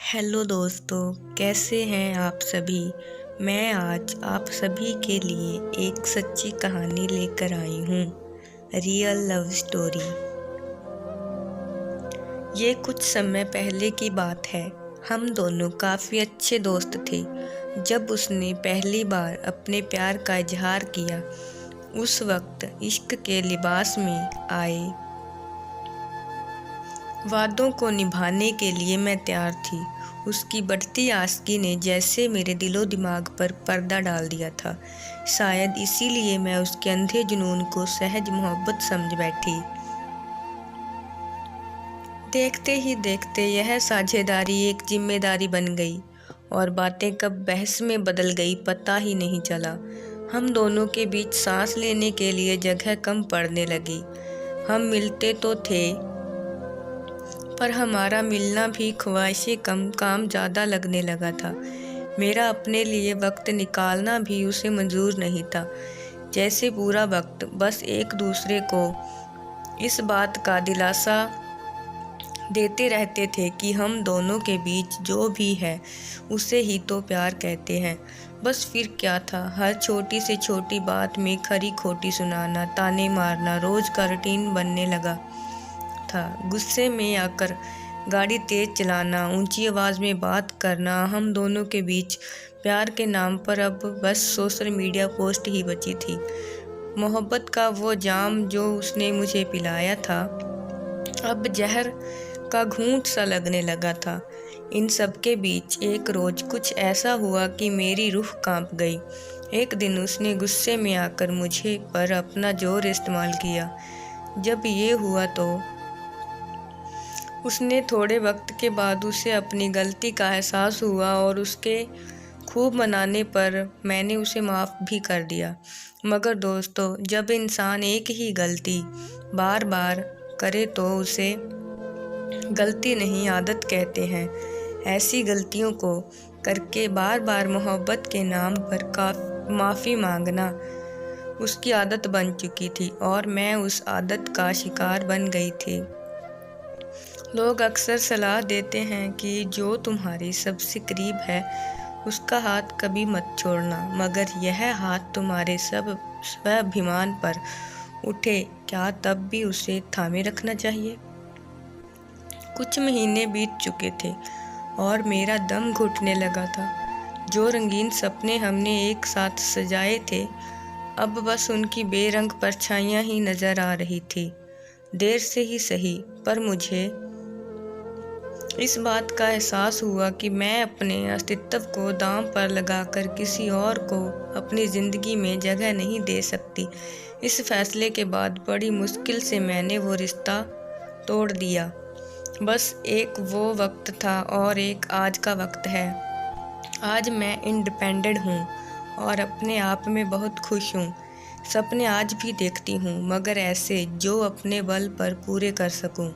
Hello दोस्तों, कैसे हैं आप सभी। मैं आज आप सभी के लिए एक सच्ची कहानी लेकर आई हूँ, रियल लव स्टोरी। ये कुछ समय पहले की बात है। हम दोनों काफ़ी अच्छे दोस्त थे। जब उसने पहली बार अपने प्यार का इजहार किया, उस वक्त इश्क के लिबास में आए वादों को निभाने के लिए मैं तैयार थी। उसकी बढ़ती आशिकी ने जैसे मेरे दिलो दिमाग पर पर्दा डाल दिया था। शायद इसीलिए मैं उसके अंधे जुनून को सहज मोहब्बत समझ बैठी। देखते ही देखते यह साझेदारी एक जिम्मेदारी बन गई और बातें कब बहस में बदल गई पता ही नहीं चला। हम दोनों के बीच सांस लेने के लिए जगह कम पड़ने लगी। हम मिलते तो थे, पर हमारा मिलना भी ख्वाहिशें कम, काम ज़्यादा लगने लगा था। मेरा अपने लिए वक्त निकालना भी उसे मंजूर नहीं था। जैसे पूरा वक्त बस एक दूसरे को इस बात का दिलासा देते रहते थे कि हम दोनों के बीच जो भी है उसे ही तो प्यार कहते हैं। बस फिर क्या था, हर छोटी से छोटी बात में खरी खोटी सुनाना, ताने मारना रोज़ का रूटीन बनने लगा था। गुस्से में आकर गाड़ी तेज चलाना, ऊंची आवाज़ में बात करना, हम दोनों के बीच प्यार के नाम पर अब बस सोशल मीडिया पोस्ट ही बची थी। मोहब्बत का वो जाम जो उसने मुझे पिलाया था, अब जहर का घूंट सा लगने लगा था। इन सब के बीच एक रोज़ कुछ ऐसा हुआ कि मेरी रूह कांप गई। एक दिन उसने गुस्से में आकर मुझे पर अपना जोर इस्तेमाल किया। जब ये हुआ तो उसने थोड़े वक्त के बाद उसे अपनी गलती का एहसास हुआ और उसके खूब मनाने पर मैंने उसे माफ़ भी कर दिया। मगर दोस्तों, जब इंसान एक ही गलती बार बार करे तो उसे गलती नहीं आदत कहते हैं। ऐसी गलतियों को करके बार बार मोहब्बत के नाम पर माफ़ी मांगना उसकी आदत बन चुकी थी और मैं उस आदत का शिकार बन गई थी। लोग अक्सर सलाह देते हैं कि जो तुम्हारे सबसे करीब है उसका हाथ कभी मत छोड़ना, मगर यह हाथ तुम्हारे सब स्वाभिमान पर उठे, क्या तब भी उसे थामे रखना चाहिए। कुछ महीने बीत चुके थे और मेरा दम घुटने लगा था। जो रंगीन सपने हमने एक साथ सजाए थे, अब बस उनकी बेरंग परछाइयाँ ही नजर आ रही थी। देर से ही सही, पर मुझे इस बात का एहसास हुआ कि मैं अपने अस्तित्व को दांव पर लगाकर किसी और को अपनी ज़िंदगी में जगह नहीं दे सकती। इस फैसले के बाद बड़ी मुश्किल से मैंने वो रिश्ता तोड़ दिया। बस एक वो वक्त था और एक आज का वक्त है। आज मैं इंडिपेंडेंट हूँ और अपने आप में बहुत खुश हूँ। सपने आज भी देखती हूँ, मगर ऐसे जो अपने बल पर पूरे कर सकूँ।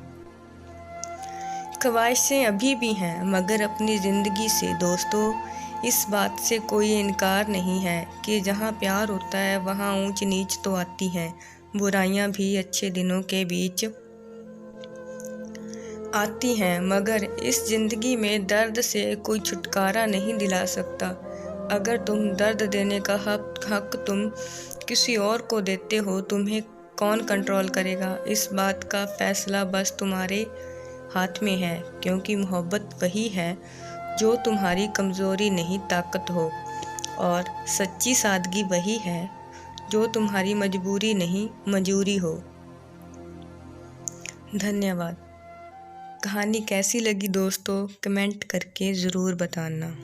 ख्वाहिशें अभी भी हैं, मगर अपनी ज़िंदगी से। दोस्तों, इस बात से कोई इनकार नहीं है कि जहाँ प्यार होता है वहाँ ऊंच नीच तो आती हैं। बुराइयाँ भी अच्छे दिनों के बीच आती हैं, मगर इस ज़िंदगी में दर्द से कोई छुटकारा नहीं दिला सकता। अगर तुम दर्द देने का हक तुम किसी और को देते हो, तुम्हें कौन कंट्रोल करेगा। इस बात का फैसला बस तुम्हारे हाथ में है, क्योंकि मोहब्बत वही है जो तुम्हारी कमज़ोरी नहीं ताकत हो, और सच्ची सादगी वही है जो तुम्हारी मजबूरी नहीं मंजूरी हो। धन्यवाद। कहानी कैसी लगी दोस्तों, कमेंट करके ज़रूर बताना।